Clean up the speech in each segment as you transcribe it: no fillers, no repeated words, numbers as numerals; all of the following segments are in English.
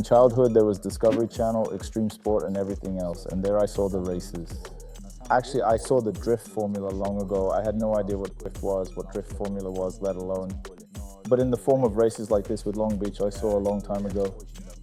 childhood, there was Discovery Channel, Extreme Sport, and everything else, and there I saw the races. Actually, I saw the drift formula long ago. I had no idea what drift formula was, let alone. But in the form of races like this with Long Beach, I saw a long time ago.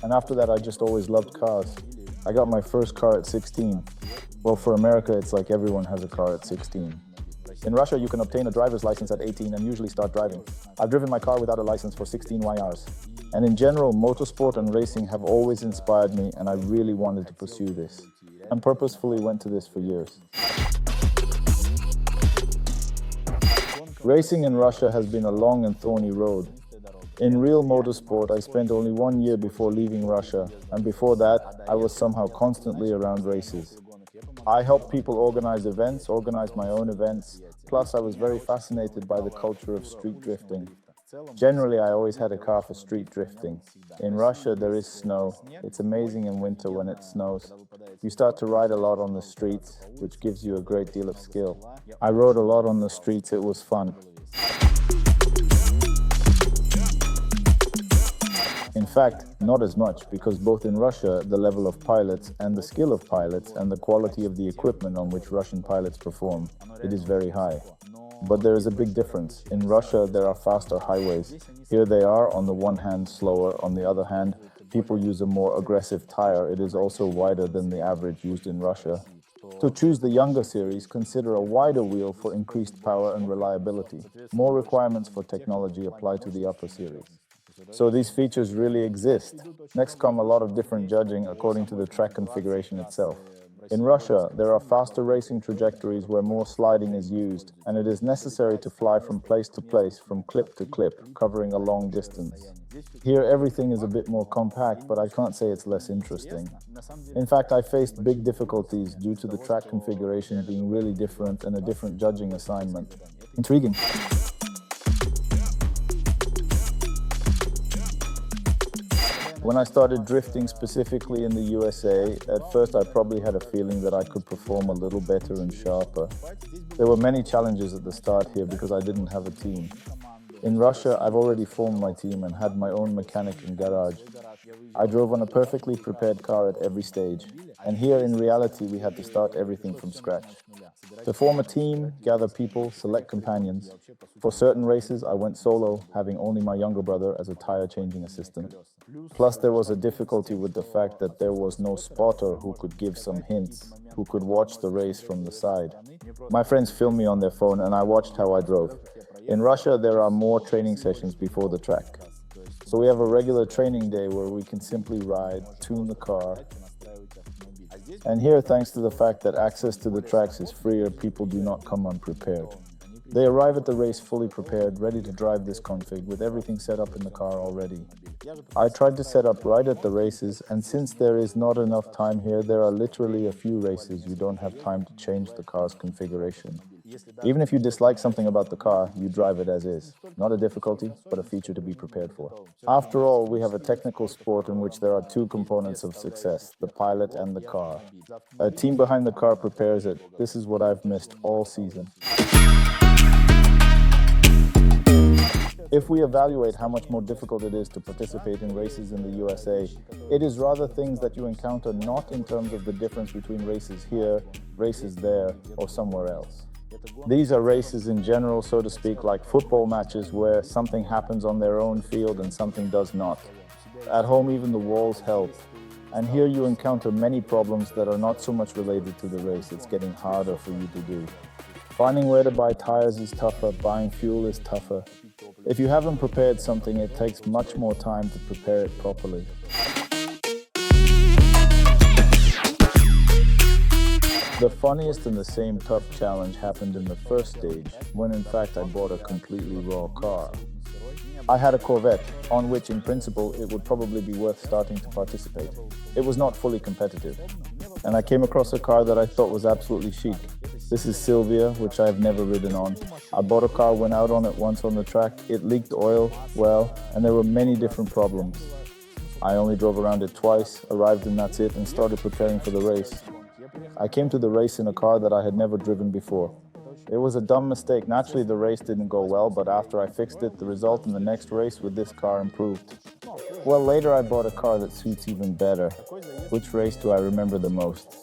And after that, I just always loved cars. I got my first car at 16. Well, for America, it's like everyone has a car at 16. In Russia, you can obtain a driver's license at 18 and usually start driving. I've driven my car without a license for 16 YRs. And in general, motorsport and racing have always inspired me, and I really wanted to pursue this. And purposefully went to this for years. Racing in Russia has been a long and thorny road. In real motorsport, I spent only 1 year before leaving Russia, and before that, I was somehow constantly around races. I helped people organize events, organize my own events, plus I was very fascinated by the culture of street drifting. Generally, I always had a car for street drifting. In Russia, there is snow. It's amazing in winter when it snows. You start to ride a lot on the streets, which gives you a great deal of skill. I rode a lot on the streets, it was fun. In fact, not as much, because both in Russia, the level of pilots and the skill of pilots and the quality of the equipment on which Russian pilots perform, it is very high. But there is a big difference. In Russia, there are faster highways. Here they are, on the one hand, slower. On the other hand, people use a more aggressive tire. It is also wider than the average used in Russia. To choose the younger series, consider a wider wheel for increased power and reliability. More requirements for technology apply to the upper series. So these features really exist. Next come a lot of different judging according to the track configuration itself. In Russia, there are faster racing trajectories where more sliding is used, and it is necessary to fly from place to place, from clip to clip, covering a long distance. Here, everything is a bit more compact, but I can't say it's less interesting. In fact, I faced big difficulties due to the track configuration being really different and a different judging assignment. Intriguing. When I started drifting specifically in the USA, at first I probably had a feeling that I could perform a little better and sharper. There were many challenges at the start here because I didn't have a team. In Russia, I've already formed my team and had my own mechanic and garage. I drove on a perfectly prepared car at every stage, and here in reality we had to start everything from scratch. To form a team, gather people, select companions. For certain races, I went solo, having only my younger brother as a tire changing assistant. Plus, there was a difficulty with the fact that there was no spotter who could give some hints, who could watch the race from the side. My friends filmed me on their phone and I watched how I drove. In Russia, there are more training sessions before the track. So we have a regular training day where we can simply ride, tune the car. And here, thanks to the fact that access to the tracks is freer, people do not come unprepared. They arrive at the race fully prepared, ready to drive this config, with everything set up in the car already. I tried to set up right at the races, and since there is not enough time here, there are literally a few races you don't have time to change the car's configuration. Even if you dislike something about the car, you drive it as is. Not a difficulty, but a feature to be prepared for. After all, we have a technical sport in which there are two components of success, the pilot and the car. A team behind the car prepares it. This is what I've missed all season. If we evaluate how much more difficult it is to participate in races in the USA, it is rather things that you encounter not in terms of the difference between races here, races there, or somewhere else. These are races in general, so to speak, like football matches where something happens on their own field and something does not. At home, even the walls help. And here you encounter many problems that are not so much related to the race. It's getting harder for you to do. Finding where to buy tires is tougher, buying fuel is tougher. If you haven't prepared something, it takes much more time to prepare it properly. The funniest and the same tough challenge happened in the first stage, when in fact I bought a completely raw car. I had a Corvette, on which in principle it would probably be worth starting to participate. It was not fully competitive. And I came across a car that I thought was absolutely chic. This is Silvia, which I have never ridden on. I bought a car, went out on it once on the track, it leaked oil, and there were many different problems. I only drove around it twice, arrived and that's it, and started preparing for the race. I came to the race in a car that I had never driven before. It was a dumb mistake. Naturally, the race didn't go well, but after I fixed it, the result in the next race with this car improved. Well, later I bought a car that suits even better. Which race do I remember the most?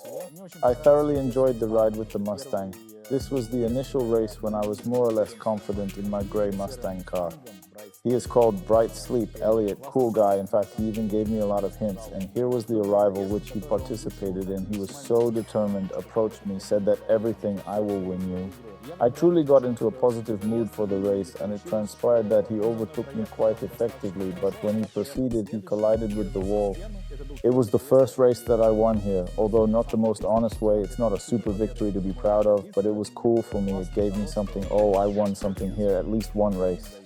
I thoroughly enjoyed the ride with the Mustang. This was the initial race when I was more or less confident in my grey Mustang car. He is called Bright Sleep, Elliot, cool guy. In fact, he even gave me a lot of hints. And here was the arrival which he participated in. He was so determined, approached me, said that everything, I will win you. I truly got into a positive mood for the race, and it transpired that he overtook me quite effectively, but when he proceeded, he collided with the wall. It was the first race that I won here, although not the most honest way. It's not a super victory to be proud of, but it was cool for me. It gave me something, oh, I won something here, at least one race.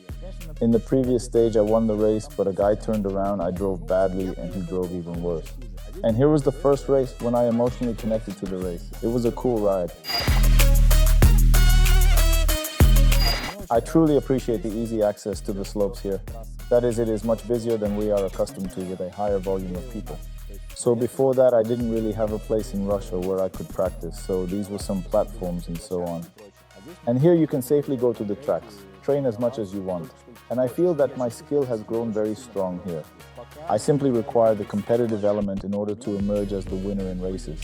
In the previous stage, I won the race, but a guy turned around, I drove badly, and he drove even worse. And here was the first race when I emotionally connected to the race. It was a cool ride. I truly appreciate the easy access to the slopes here. That is, it is much busier than we are accustomed to with a higher volume of people. So before that, I didn't really have a place in Russia where I could practice, so these were some platforms and so on. And here you can safely go to the tracks, train as much as you want. And I feel that my skill has grown very strong here. I simply require the competitive element in order to emerge as the winner in races.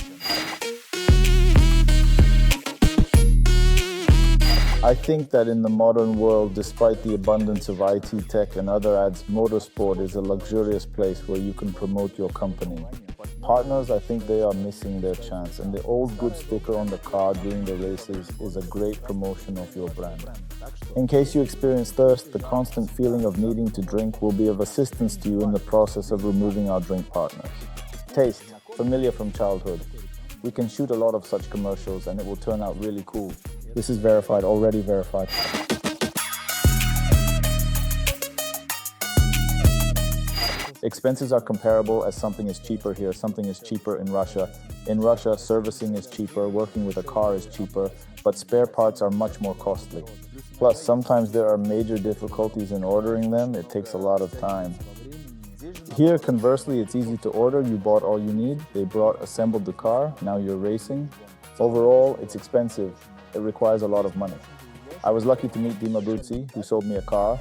I think that in the modern world, despite the abundance of IT tech and other ads, motorsport is a luxurious place where you can promote your company. Partners, I think they are missing their chance, and the old good sticker on the car during the races is a great promotion of your brand. In case you experience thirst, the constant feeling of needing to drink will be of assistance to you in the process of removing our drink partners. Taste, familiar from childhood. We can shoot a lot of such commercials and it will turn out really cool. This is verified, already verified. Expenses are comparable as something is cheaper here, something is cheaper in Russia. In Russia, servicing is cheaper, working with a car is cheaper, but spare parts are much more costly. Plus, sometimes there are major difficulties in ordering them. It takes a lot of time. Here, conversely, it's easy to order. You bought all you need. They assembled the car. Now you're racing. Overall, it's expensive. It requires a lot of money. I was lucky to meet Dima Bruzzi, who sold me a car,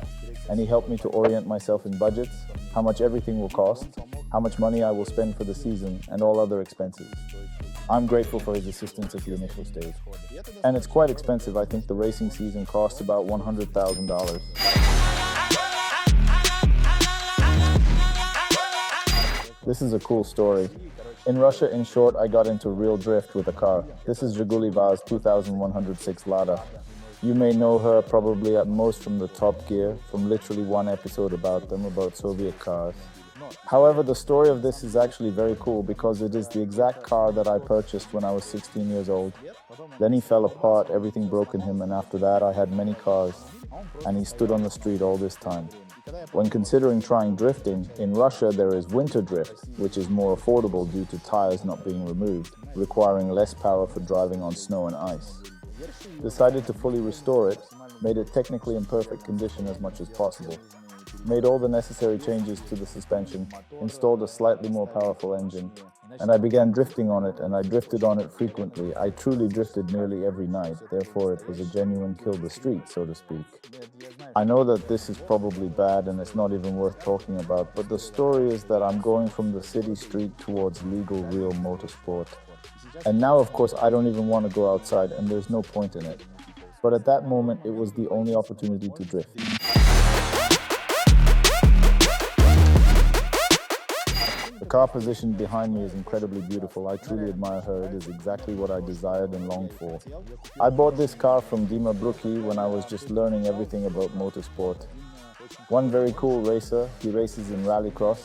and he helped me to orient myself in budgets, how much everything will cost, how much money I will spend for the season, and all other expenses. I'm grateful for his assistance at the initial stage. And it's quite expensive. I think the racing season costs about $100,000. This is a cool story. In Russia, in short, I got into real drift with a car. This is Zhiguli Vaz 2106 Lada. You may know her probably at most from the Top Gear, from literally one episode about them, about Soviet cars. However, the story of this is actually very cool because it is the exact car that I purchased when I was 16 years old. Then he fell apart, everything broke in him, and after that I had many cars, and he stood on the street all this time. When considering trying drifting, in Russia there is winter drift, which is more affordable due to tires not being removed, requiring less power for driving on snow and ice. Decided to fully restore it, made it technically in perfect condition as much as possible. Made all the necessary changes to the suspension, installed a slightly more powerful engine, and I began drifting on it, and I drifted on it frequently. I truly drifted nearly every night, therefore it was a genuine kill the street, so to speak. I know that this is probably bad and it's not even worth talking about, but the story is that I'm going from the city street towards legal, real motorsport. And now, of course, I don't even want to go outside, and there's no point in it. But at that moment, it was the only opportunity to drift. The car positioned behind me is incredibly beautiful. I truly admire her. It is exactly what I desired and longed for. I bought this car from Dima Bruzzi when I was just learning everything about motorsport. One very cool racer, he races in rallycross,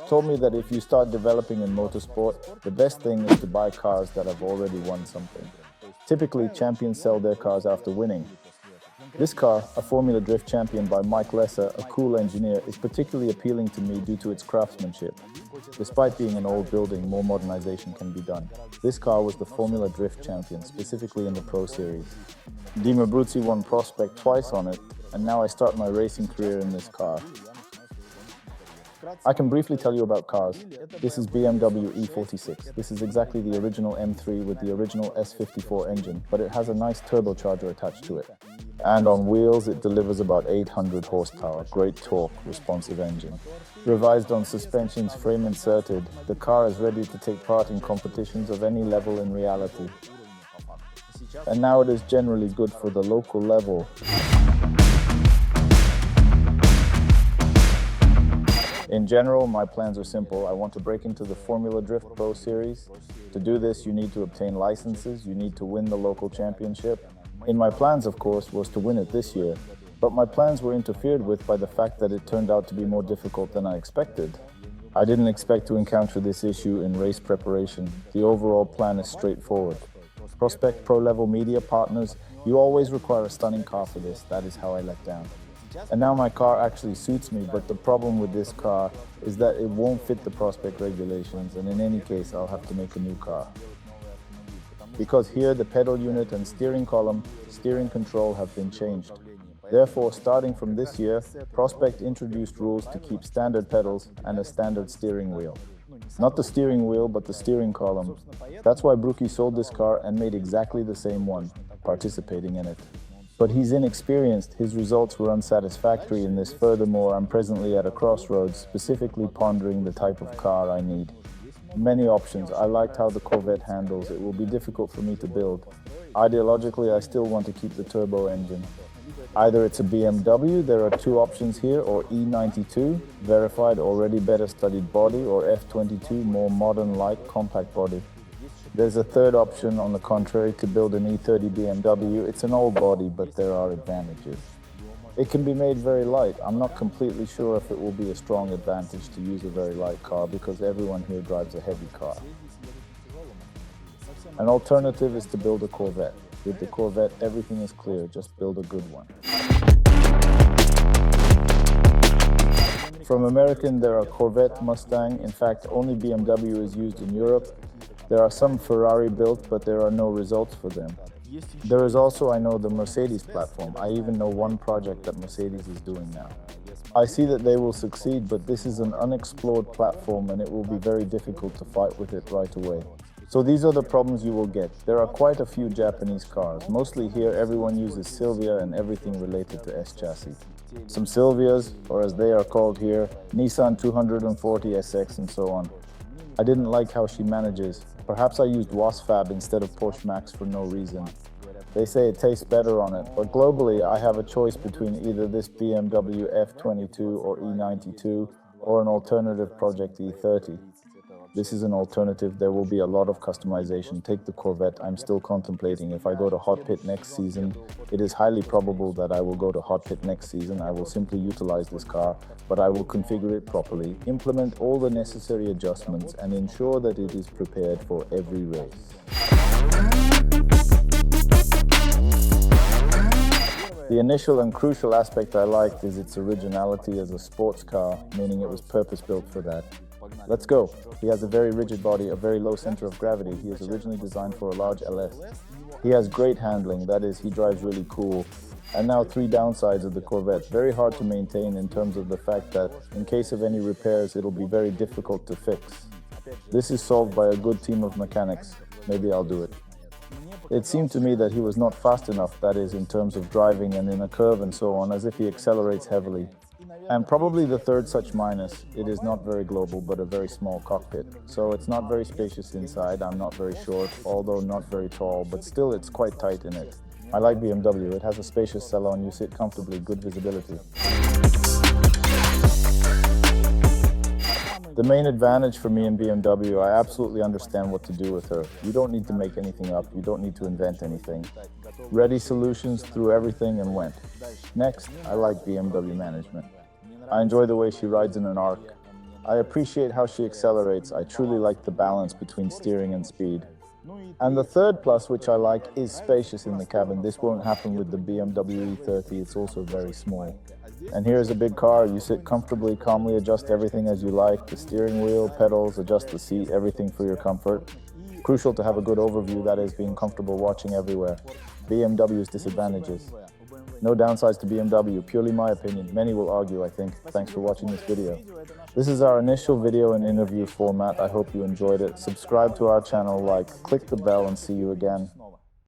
told me that if you start developing in motorsport, the best thing is to buy cars that have already won something. Typically, champions sell their cars after winning. This car, a Formula Drift champion by Mike Lesser, a cool engineer, is particularly appealing to me due to its craftsmanship. Despite being an old building, more modernization can be done. This car was the Formula Drift champion, specifically in the Pro Series. Dima Bruzzi won Prospect twice on it, and now I start my racing career in this car. I can briefly tell you about cars. This is BMW E46. This is exactly the original M3 with the original S54 engine, but it has a nice turbocharger attached to it. And on wheels, it delivers about 800 horsepower, great torque, responsive engine. Revised on suspensions, frame inserted, the car is ready to take part in competitions of any level in reality. And now it is generally good for the local level. In general, my plans are simple. I want to break into the Formula Drift Pro Series. To do this, you need to obtain licenses, you need to win the local championship. In my plans, of course, was to win it this year, but my plans were interfered with by the fact that it turned out to be more difficult than I expected. I didn't expect to encounter this issue in race preparation. The overall plan is straightforward. Prospect Pro level media partners, you always require a stunning car for this. That is how I let down. And now my car actually suits me, but the problem with this car is that it won't fit the Prospect regulations, and in any case, I'll have to make a new car. Because here the pedal unit and steering column, steering control have been changed. Therefore, starting from this year, Prospect introduced rules to keep standard pedals and a standard steering wheel. Not the steering wheel, but the steering column. That's why Brookie sold this car and made exactly the same one, participating in it. But he's inexperienced, his results were unsatisfactory in this. Furthermore, I'm presently at a crossroads, specifically pondering the type of car I need. Many options. I liked how the Corvette handles. It will be difficult for me to build. Ideologically, I still want to keep the turbo engine. Either it's a BMW, there are two options here, or E92, verified, already better studied body, or F22, more modern-like compact body. There's a third option, on the contrary, to build an E30 BMW. It's an old body, but there are advantages. It can be made very light. I'm not completely sure if it will be a strong advantage to use a very light car because everyone here drives a heavy car. An alternative is to build a Corvette. With the Corvette, everything is clear. Just build a good one. From American, there are Corvette, Mustang. In fact, only BMW is used in Europe. There are some Ferrari built, but there are no results for them. There is also, I know, the Mercedes platform. I even know one project that Mercedes is doing now. I see that they will succeed, but this is an unexplored platform and it will be very difficult to fight with it right away. So these are the problems you will get. There are quite a few Japanese cars. Mostly here, everyone uses Silvia and everything related to S-chassis. Some Silvias, or as they are called here, Nissan 240 SX and so on. I didn't like how she manages. Perhaps I used Wasfab instead of Porsche Max for no reason. They say it tastes better on it, but globally I have a choice between either this BMW F22 or E92 or an alternative Project E30. This is an alternative. There will be a lot of customization. Take the Corvette. I'm still contemplating if I go to Hot Pit next season. It is highly probable that I will go to Hot Pit next season. I will simply utilize this car, but I will configure it properly, implement all the necessary adjustments, and ensure that it is prepared for every race. The initial and crucial aspect I liked is its originality as a sports car, meaning it was purpose-built for that. Let's go. He has a very rigid body, a very low center of gravity. He is originally designed for a large LS. He has great handling, that is, he drives really cool. And now three downsides of the Corvette. Very hard to maintain in terms of the fact that in case of any repairs, it'll be very difficult to fix. This is solved by a good team of mechanics. Maybe I'll do it. It seemed to me that he was not fast enough, that is, in terms of driving and in a curve and so on, as if he accelerates heavily. And probably the third such minus, it is not very global, but a very small cockpit. So it's not very spacious inside, I'm not very short, although not very tall, but still it's quite tight in it. I like BMW, it has a spacious salon, you sit comfortably, good visibility. The main advantage for me in BMW, I absolutely understand what to do with her. You don't need to make anything up, you don't need to invent anything. Ready solutions, threw everything and went. Next, I like BMW management. I enjoy the way she rides in an arc. I appreciate how she accelerates. I truly like the balance between steering and speed. And the third plus, which I like, is spacious in the cabin. This won't happen with the BMW E30, it's also very small. And here's a big car, you sit comfortably, calmly adjust everything as you like, the steering wheel, pedals, adjust the seat, everything for your comfort. Crucial to have a good overview, that is, being comfortable watching everywhere. BMW's disadvantages. No downsides to BMW, purely my opinion. Many will argue, I think. Thanks for watching this video. This is our initial video and interview format. I hope you enjoyed it. Subscribe to our channel, click the bell, and see you again.